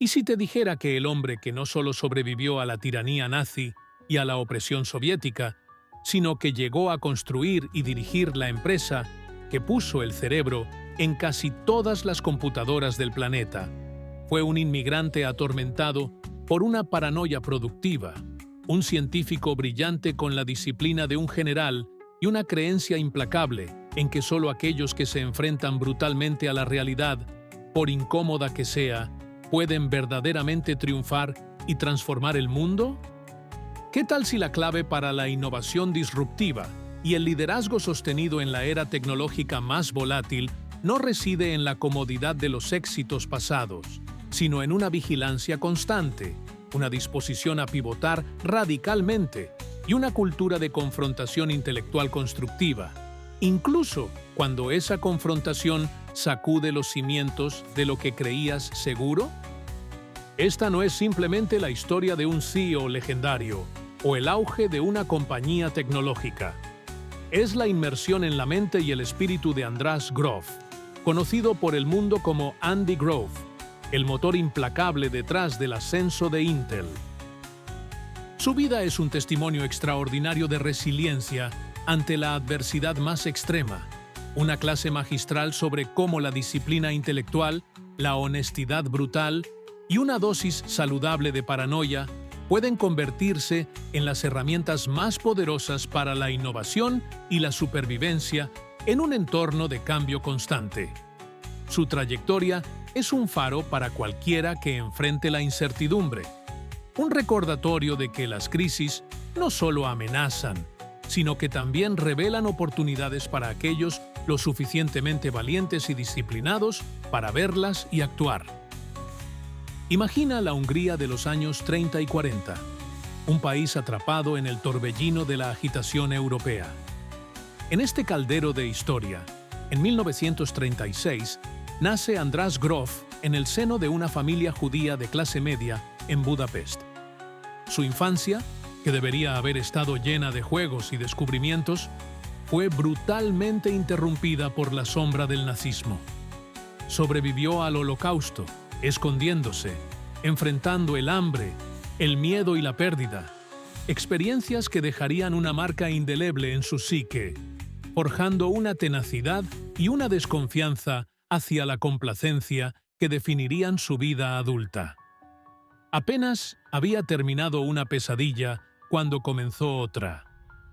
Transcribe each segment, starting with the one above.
¿Y si te dijera que el hombre que no solo sobrevivió a la tiranía nazi y a la opresión soviética, sino que llegó a construir y dirigir la empresa que puso el cerebro en casi todas las computadoras del planeta, fue un inmigrante atormentado por una paranoia productiva, un científico brillante con la disciplina de un general y una creencia implacable en que solo aquellos que se enfrentan brutalmente a la realidad, por incómoda que sea, pueden verdaderamente triunfar y transformar el mundo? ¿Qué tal si la clave para la innovación disruptiva y el liderazgo sostenido en la era tecnológica más volátil no reside en la comodidad de los éxitos pasados, sino en una vigilancia constante, una disposición a pivotar radicalmente y una cultura de confrontación intelectual constructiva, incluso cuando esa confrontación sacude los cimientos de lo que creías seguro? Esta no es simplemente la historia de un CEO legendario o el auge de una compañía tecnológica. Es la inmersión en la mente y el espíritu de András Grof, conocido por el mundo como Andy Grove, el motor implacable detrás del ascenso de Intel. Su vida es un testimonio extraordinario de resiliencia ante la adversidad más extrema, una clase magistral sobre cómo la disciplina intelectual, la honestidad brutal y una dosis saludable de paranoia pueden convertirse en las herramientas más poderosas para la innovación y la supervivencia en un entorno de cambio constante. Su trayectoria es un faro para cualquiera que enfrente la incertidumbre, un recordatorio de que las crisis no solo amenazan, sino que también revelan oportunidades para aquellos lo suficientemente valientes y disciplinados para verlas y actuar. Imagina la Hungría de los años 30 y 40, un país atrapado en el torbellino de la agitación europea. En este caldero de historia, en 1936, nace András Grof en el seno de una familia judía de clase media en Budapest. Su infancia, que debería haber estado llena de juegos y descubrimientos, fue brutalmente interrumpida por la sombra del nazismo. Sobrevivió al Holocausto, escondiéndose, enfrentando el hambre, el miedo y la pérdida, experiencias que dejarían una marca indeleble en su psique, forjando una tenacidad y una desconfianza hacia la complacencia que definirían su vida adulta. Apenas había terminado una pesadilla cuando comenzó otra,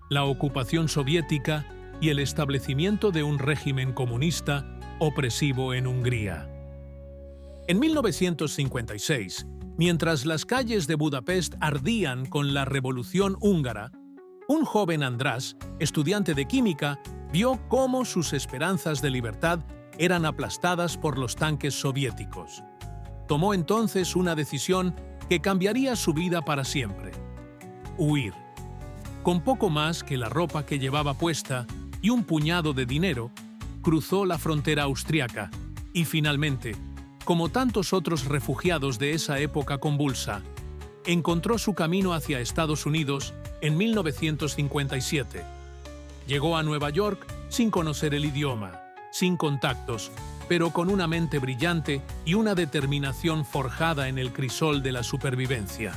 la ocupación soviética y el establecimiento de un régimen comunista opresivo en Hungría. En 1956, mientras las calles de Budapest ardían con la revolución húngara, un joven András, estudiante de química, vio cómo sus esperanzas de libertad eran aplastadas por los tanques soviéticos. Tomó entonces una decisión que cambiaría su vida para siempre: huir. Con poco más que la ropa que llevaba puesta y un puñado de dinero, cruzó la frontera austriaca y finalmente, como tantos otros refugiados de esa época convulsa, encontró su camino hacia Estados Unidos en 1957. Llegó a Nueva York sin conocer el idioma, sin contactos, pero con una mente brillante y una determinación forjada en el crisol de la supervivencia.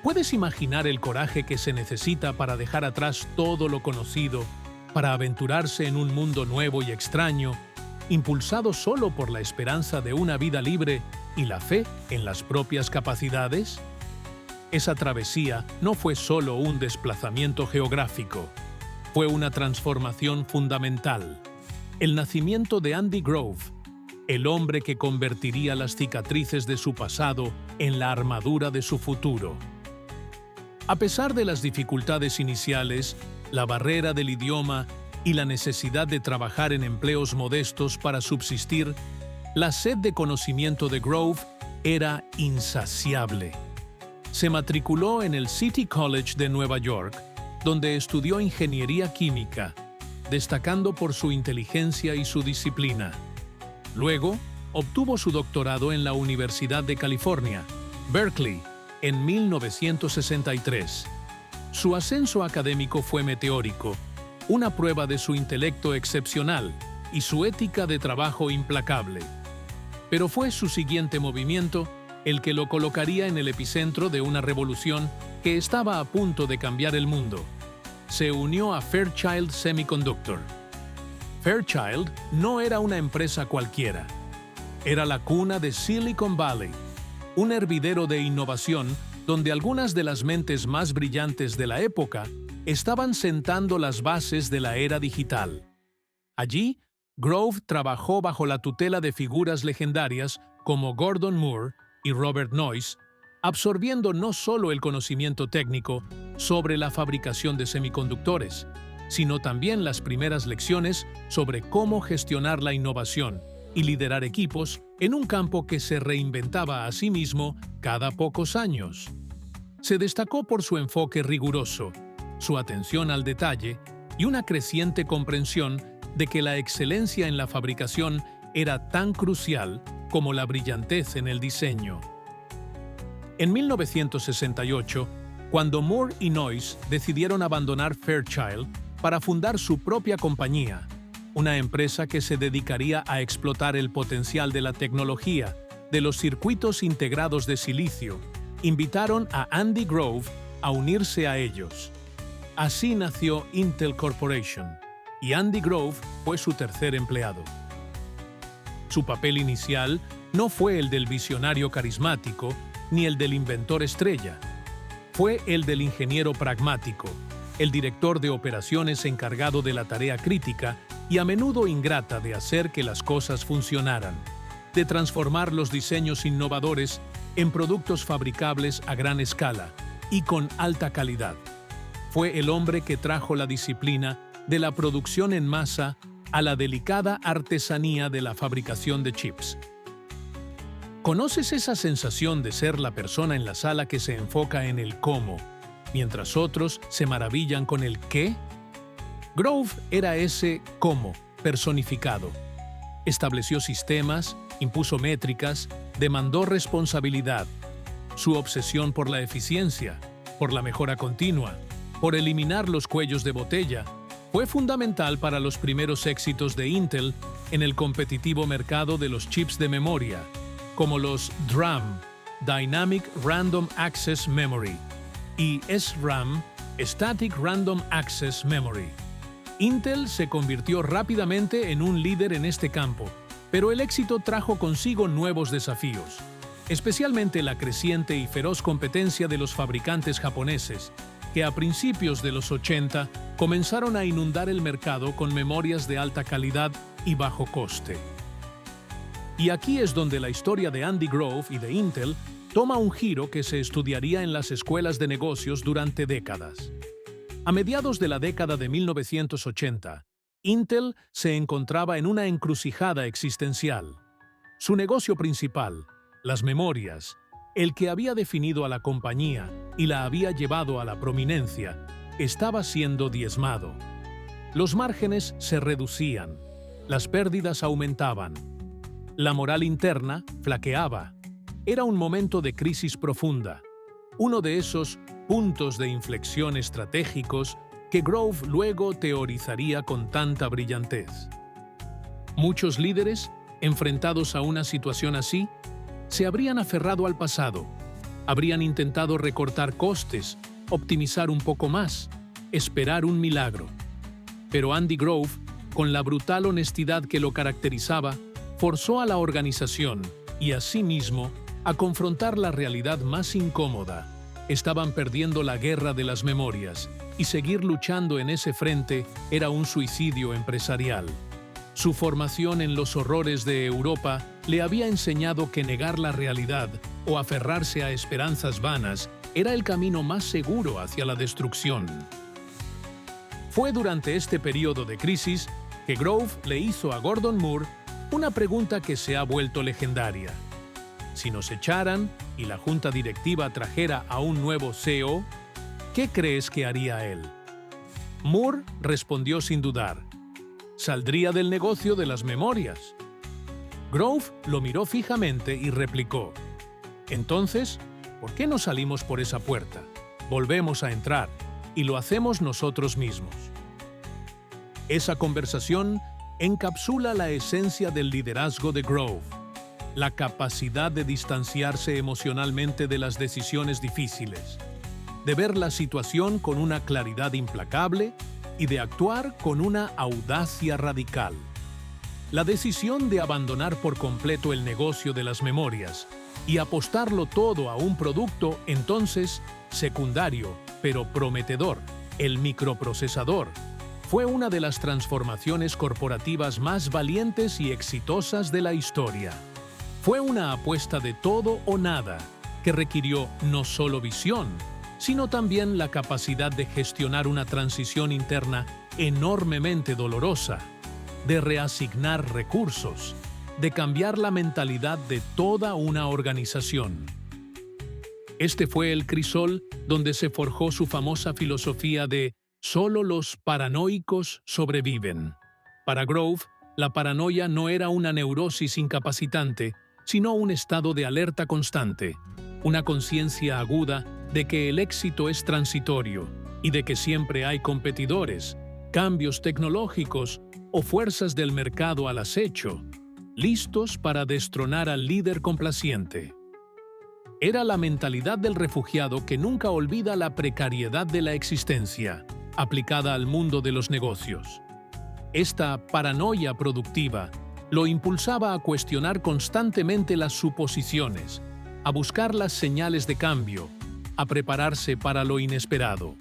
¿Puedes imaginar el coraje que se necesita para dejar atrás todo lo conocido, para aventurarse en un mundo nuevo y extraño, impulsado solo por la esperanza de una vida libre y la fe en las propias capacidades? Esa travesía no fue solo un desplazamiento geográfico, fue una transformación fundamental. El nacimiento de Andy Grove, el hombre que convertiría las cicatrices de su pasado en la armadura de su futuro. A pesar de las dificultades iniciales, la barrera del idioma y la necesidad de trabajar en empleos modestos para subsistir, la sed de conocimiento de Grove era insaciable. Se matriculó en el City College de Nueva York, donde estudió ingeniería química, destacando por su inteligencia y su disciplina. Luego, obtuvo su doctorado en la Universidad de California, Berkeley, en 1963. Su ascenso académico fue meteórico, una prueba de su intelecto excepcional y su ética de trabajo implacable. Pero fue su siguiente movimiento el que lo colocaría en el epicentro de una revolución que estaba a punto de cambiar el mundo. Se unió a Fairchild Semiconductor. Fairchild no era una empresa cualquiera. Era la cuna de Silicon Valley, un hervidero de innovación donde algunas de las mentes más brillantes de la época estaban sentando las bases de la era digital. Allí, Grove trabajó bajo la tutela de figuras legendarias como Gordon Moore y Robert Noyce, absorbiendo no solo el conocimiento técnico sobre la fabricación de semiconductores, sino también las primeras lecciones sobre cómo gestionar la innovación y liderar equipos en un campo que se reinventaba a sí mismo cada pocos años. Se destacó por su enfoque riguroso, su atención al detalle y una creciente comprensión de que la excelencia en la fabricación era tan crucial como la brillantez en el diseño. En 1968, cuando Moore y Noyce decidieron abandonar Fairchild para fundar su propia compañía, una empresa que se dedicaría a explotar el potencial de la tecnología de los circuitos integrados de silicio, invitaron a Andy Grove a unirse a ellos. Así nació Intel Corporation, y Andy Grove fue su tercer empleado. Su papel inicial no fue el del visionario carismático ni el del inventor estrella. Fue el del ingeniero pragmático, el director de operaciones encargado de la tarea crítica y a menudo ingrata de hacer que las cosas funcionaran, de transformar los diseños innovadores en productos fabricables a gran escala y con alta calidad. Fue el hombre que trajo la disciplina de la producción en masa a la delicada artesanía de la fabricación de chips. ¿Conoces esa sensación de ser la persona en la sala que se enfoca en el cómo, mientras otros se maravillan con el qué? Grove era ese cómo personificado. Estableció sistemas, impuso métricas, demandó responsabilidad. Su obsesión por la eficiencia, por la mejora continua, por eliminar los cuellos de botella, fue fundamental para los primeros éxitos de Intel en el competitivo mercado de los chips de memoria, como los DRAM, Dynamic Random Access Memory, y SRAM, Static Random Access Memory. Intel se convirtió rápidamente en un líder en este campo, pero el éxito trajo consigo nuevos desafíos, especialmente la creciente y feroz competencia de los fabricantes japoneses, que a principios de los 80 comenzaron a inundar el mercado con memorias de alta calidad y bajo coste. Y aquí es donde la historia de Andy Grove y de Intel toma un giro que se estudiaría en las escuelas de negocios durante décadas. A mediados de la década de 1980, Intel se encontraba en una encrucijada existencial. Su negocio principal, las memorias, el que había definido a la compañía y la había llevado a la prominencia, estaba siendo diezmado. Los márgenes se reducían, las pérdidas aumentaban. La moral interna flaqueaba. Era un momento de crisis profunda, uno de esos puntos de inflexión estratégicos que Grove luego teorizaría con tanta brillantez. Muchos líderes, enfrentados a una situación así, se habrían aferrado al pasado, habrían intentado recortar costes, optimizar un poco más, esperar un milagro. Pero Andy Grove, con la brutal honestidad que lo caracterizaba, forzó a la organización y a sí mismo a confrontar la realidad más incómoda. Estaban perdiendo la guerra de las memorias, y seguir luchando en ese frente era un suicidio empresarial. Su formación en los horrores de Europa le había enseñado que negar la realidad o aferrarse a esperanzas vanas era el camino más seguro hacia la destrucción. Fue durante este periodo de crisis que Grove le hizo a Gordon Moore una pregunta que se ha vuelto legendaria. Si nos echaran y la junta directiva trajera a un nuevo CEO, ¿qué crees que haría él? Moore respondió sin dudar: saldría del negocio de las memorias. Grove lo miró fijamente y replicó: entonces, ¿por qué no salimos por esa puerta? Volvemos a entrar y lo hacemos nosotros mismos. Esa conversación encapsula la esencia del liderazgo de Grove. la capacidad de distanciarse emocionalmente de las decisiones difíciles, de ver la situación con una claridad implacable y de actuar con una audacia radical. La decisión de abandonar por completo el negocio de las memorias y apostarlo todo a un producto entonces secundario, pero prometedor, el microprocesador, fue una de las transformaciones corporativas más valientes y exitosas de la historia. Fue una apuesta de todo o nada que requirió no solo visión, sino también la capacidad de gestionar una transición interna enormemente dolorosa, de reasignar recursos, de cambiar la mentalidad de toda una organización. Este fue el crisol donde se forjó su famosa filosofía de «solo los paranoicos sobreviven». Para Grove, la paranoia no era una neurosis incapacitante, sino un estado de alerta constante, una conciencia aguda de que el éxito es transitorio y de que siempre hay competidores, cambios tecnológicos o fuerzas del mercado al acecho, listos para destronar al líder complaciente. Era la mentalidad del refugiado que nunca olvida la precariedad de la existencia, aplicada al mundo de los negocios. Esta paranoia productiva lo impulsaba a cuestionar constantemente las suposiciones, a buscar las señales de cambio, a prepararse para lo inesperado.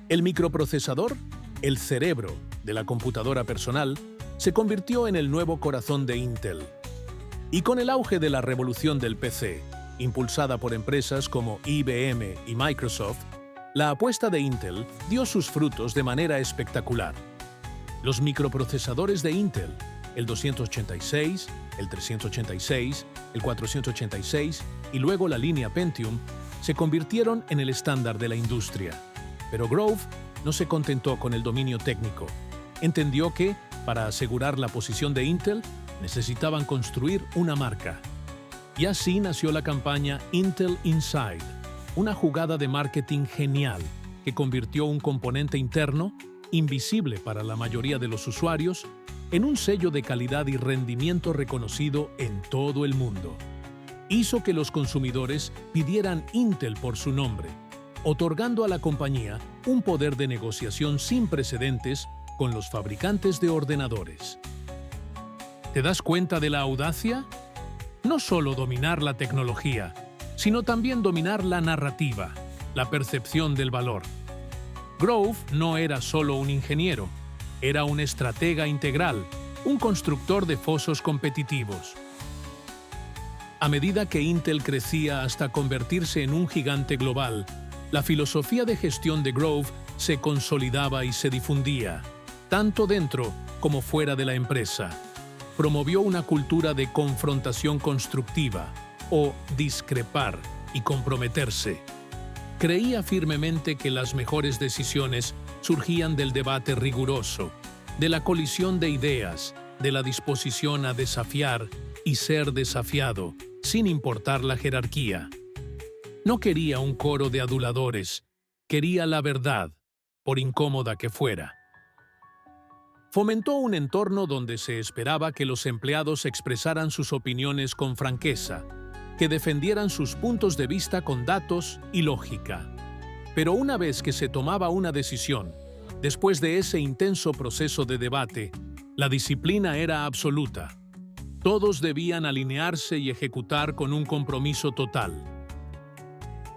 El microprocesador, el cerebro de la computadora personal, se convirtió en el nuevo corazón de Intel. Y con el auge de la revolución del PC, impulsada por empresas como IBM y Microsoft, la apuesta de Intel dio sus frutos de manera espectacular. Los microprocesadores de Intel, el 286, el 386, el 486 y luego la línea Pentium, se convirtieron en el estándar de la industria. Pero Grove no se contentó con el dominio técnico. Entendió que, para asegurar la posición de Intel, necesitaban construir una marca. Y así nació la campaña Intel Inside, una jugada de marketing genial que convirtió un componente interno, invisible para la mayoría de los usuarios, en un sello de calidad y rendimiento reconocido en todo el mundo. Hizo que los consumidores pidieran Intel por su nombre, otorgando a la compañía un poder de negociación sin precedentes con los fabricantes de ordenadores. ¿Te das cuenta de la audacia? No solo dominar la tecnología, sino también dominar la narrativa, la percepción del valor. Grove no era solo un ingeniero, era un estratega integral, un constructor de fosos competitivos. A medida que Intel crecía hasta convertirse en un gigante global, la filosofía de gestión de Grove se consolidaba y se difundía, tanto dentro como fuera de la empresa. Promovió una cultura de confrontación constructiva, o discrepar y comprometerse. Creía firmemente que las mejores decisiones surgían del debate riguroso, de la colisión de ideas, de la disposición a desafiar y ser desafiado, sin importar la jerarquía. No quería un coro de aduladores, quería la verdad, por incómoda que fuera. Fomentó un entorno donde se esperaba que los empleados expresaran sus opiniones con franqueza, que defendieran sus puntos de vista con datos y lógica. Pero una vez que se tomaba una decisión, después de ese intenso proceso de debate, la disciplina era absoluta. Todos debían alinearse y ejecutar con un compromiso total.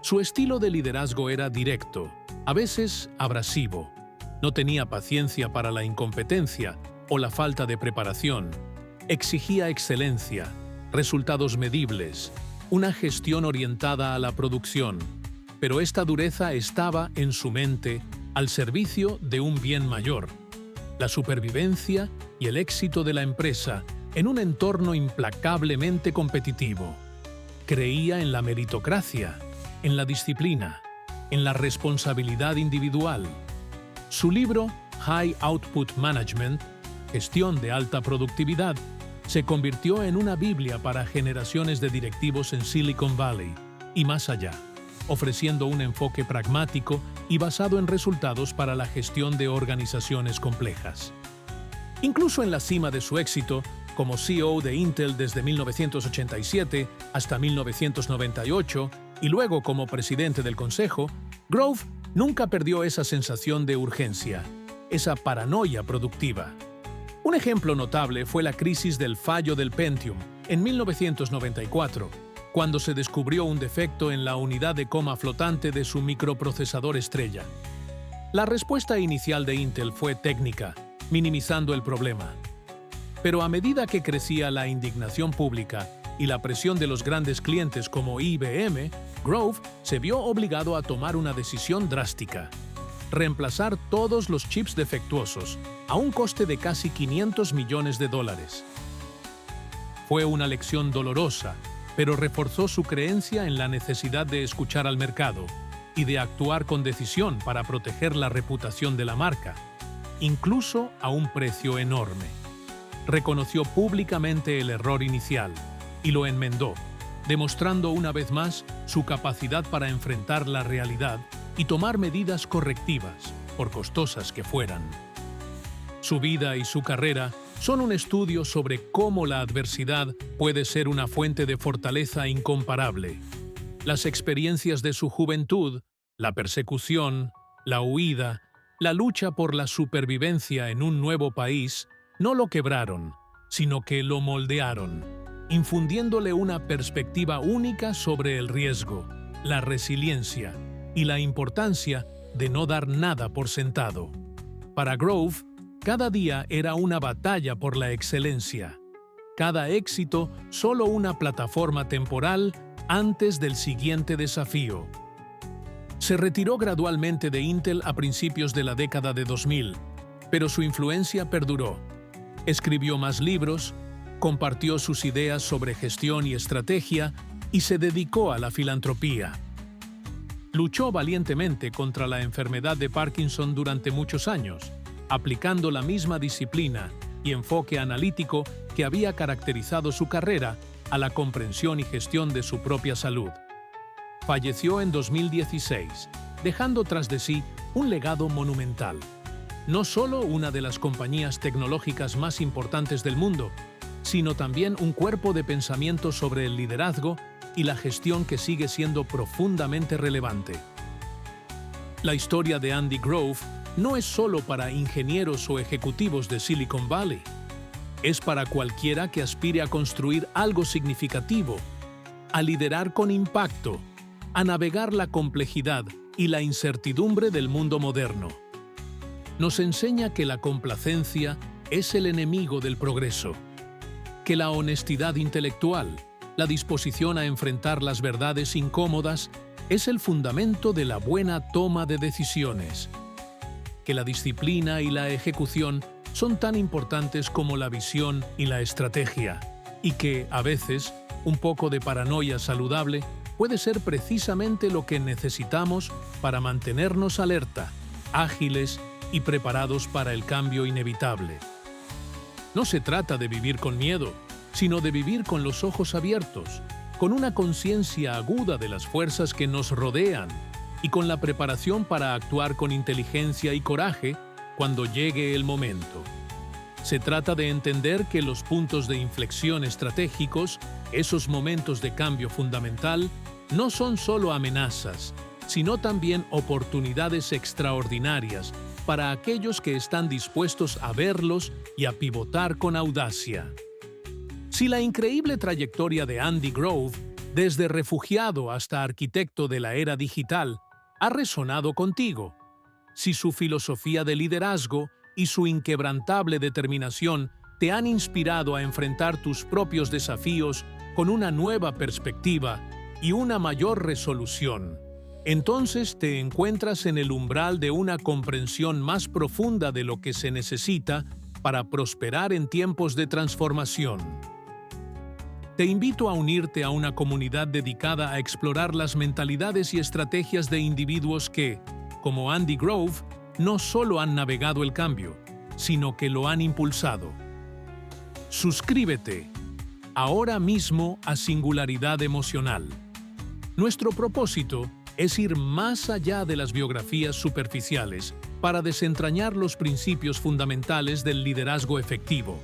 Su estilo de liderazgo era directo, a veces abrasivo. No tenía paciencia para la incompetencia o la falta de preparación. Exigía excelencia, resultados medibles, una gestión orientada a la producción. Pero esta dureza estaba en su mente al servicio de un bien mayor: la supervivencia y el éxito de la empresa en un entorno implacablemente competitivo. Creía en la meritocracia, en la disciplina, en la responsabilidad individual. Su libro High Output Management, Gestión de Alta Productividad, se convirtió en una Biblia para generaciones de directivos en Silicon Valley y más allá, ofreciendo un enfoque pragmático y basado en resultados para la gestión de organizaciones complejas. Incluso en la cima de su éxito, Como CEO de Intel desde 1987 hasta 1998 y luego como presidente del consejo, Grove nunca perdió esa sensación de urgencia, esa paranoia productiva. Un ejemplo notable fue la crisis del fallo del Pentium en 1994, cuando se descubrió un defecto en la unidad de coma flotante de su microprocesador estrella. La respuesta inicial de Intel fue técnica, minimizando el problema. Pero a medida que crecía la indignación pública y la presión de los grandes clientes como IBM, Grove se vio obligado a tomar una decisión drástica: reemplazar todos los chips defectuosos a un coste de casi $500 millones. Fue una lección dolorosa, pero reforzó su creencia en la necesidad de escuchar al mercado y de actuar con decisión para proteger la reputación de la marca, incluso a un precio enorme. Reconoció públicamente el error inicial y lo enmendó, demostrando una vez más su capacidad para enfrentar la realidad y tomar medidas correctivas, por costosas que fueran. Su vida y su carrera son un estudio sobre cómo la adversidad puede ser una fuente de fortaleza incomparable. Las experiencias de su juventud, la persecución, la huida, la lucha por la supervivencia en un nuevo país, no lo quebraron, sino que lo moldearon, infundiéndole una perspectiva única sobre el riesgo, la resiliencia y la importancia de no dar nada por sentado. Para Grove, cada día era una batalla por la excelencia. Cada éxito solo una plataforma temporal antes del siguiente desafío. Se retiró gradualmente de Intel a principios de la década de 2000, pero su influencia perduró. Escribió más libros, compartió sus ideas sobre gestión y estrategia y se dedicó a la filantropía. Luchó valientemente contra la enfermedad de Parkinson durante muchos años, aplicando la misma disciplina y enfoque analítico que había caracterizado su carrera a la comprensión y gestión de su propia salud. Falleció en 2016, dejando tras de sí un legado monumental. No solo una de las compañías tecnológicas más importantes del mundo, sino también un cuerpo de pensamiento sobre el liderazgo y la gestión que sigue siendo profundamente relevante. La historia de Andy Grove no es solo para ingenieros o ejecutivos de Silicon Valley. Es para cualquiera que aspire a construir algo significativo, a liderar con impacto, a navegar la complejidad y la incertidumbre del mundo moderno. Nos enseña que la complacencia es el enemigo del progreso, que la honestidad intelectual, la disposición a enfrentar las verdades incómodas, es el fundamento de la buena toma de decisiones, que la disciplina y la ejecución son tan importantes como la visión y la estrategia, y que, a veces, un poco de paranoia saludable puede ser precisamente lo que necesitamos para mantenernos alerta, ágiles y preparados para el cambio inevitable. No se trata de vivir con miedo, sino de vivir con los ojos abiertos, con una conciencia aguda de las fuerzas que nos rodean y con la preparación para actuar con inteligencia y coraje cuando llegue el momento. Se trata de entender que los puntos de inflexión estratégicos, esos momentos de cambio fundamental, no son solo amenazas, sino también oportunidades extraordinarias para aquellos que están dispuestos a verlos y a pivotar con audacia. Si la increíble trayectoria de Andy Grove, desde refugiado hasta arquitecto de la era digital, ha resonado contigo, si su filosofía de liderazgo y su inquebrantable determinación te han inspirado a enfrentar tus propios desafíos con una nueva perspectiva y una mayor resolución, entonces te encuentras en el umbral de una comprensión más profunda de lo que se necesita para prosperar en tiempos de transformación. Te invito a unirte a una comunidad dedicada a explorar las mentalidades y estrategias de individuos que, como Andy Grove, no solo han navegado el cambio, sino que lo han impulsado. Suscríbete ahora mismo a Singularidad Emocional. Nuestro propósito es ir más allá de las biografías superficiales para desentrañar los principios fundamentales del liderazgo efectivo.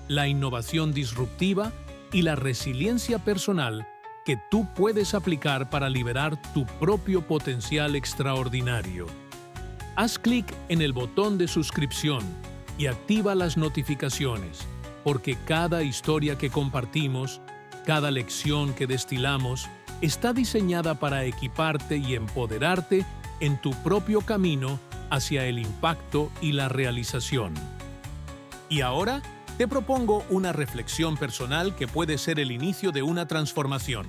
la innovación disruptiva y la resiliencia personal que tú puedes aplicar para liberar tu propio potencial extraordinario. Haz clic en el botón de suscripción y activa las notificaciones, porque cada historia que compartimos, cada lección que destilamos, está diseñada para equiparte y empoderarte en tu propio camino hacia el impacto y la realización. Y ahora, te propongo una reflexión personal que puede ser el inicio de una transformación.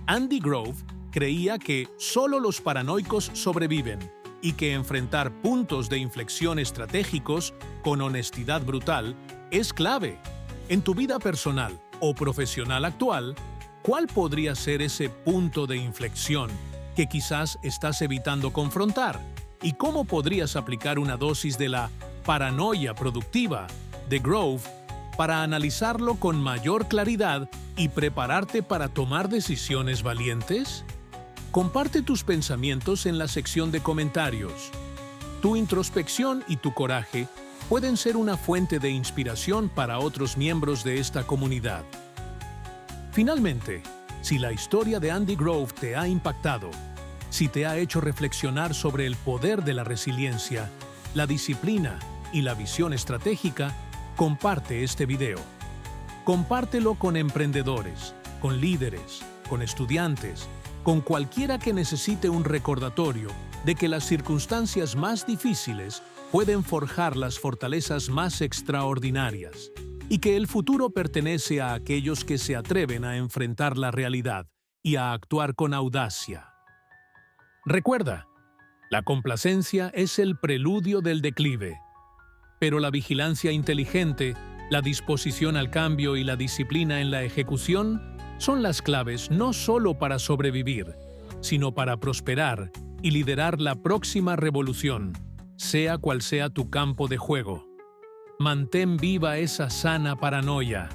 Andy Grove creía que solo los paranoicos sobreviven y que enfrentar puntos de inflexión estratégicos con honestidad brutal es clave. En tu vida personal o profesional actual, ¿cuál podría ser ese punto de inflexión que quizás estás evitando confrontar? ¿Y cómo podrías aplicar una dosis de la paranoia productiva de Grove para analizarlo con mayor claridad y prepararte para tomar decisiones valientes? Comparte tus pensamientos en la sección de comentarios. Tu introspección y tu coraje pueden ser una fuente de inspiración para otros miembros de esta comunidad. Finalmente, si la historia de Andy Grove te ha impactado, si te ha hecho reflexionar sobre el poder de la resiliencia, la disciplina y la visión estratégica, comparte este video. Compártelo con emprendedores, con líderes, con estudiantes, con cualquiera que necesite un recordatorio de que las circunstancias más difíciles pueden forjar las fortalezas más extraordinarias y que el futuro pertenece a aquellos que se atreven a enfrentar la realidad y a actuar con audacia. Recuerda, la complacencia es el preludio del declive, pero la vigilancia inteligente, la disposición al cambio y la disciplina en la ejecución son las claves no solo para sobrevivir, sino para prosperar y liderar la próxima revolución, sea cual sea tu campo de juego. Mantén viva esa sana paranoia.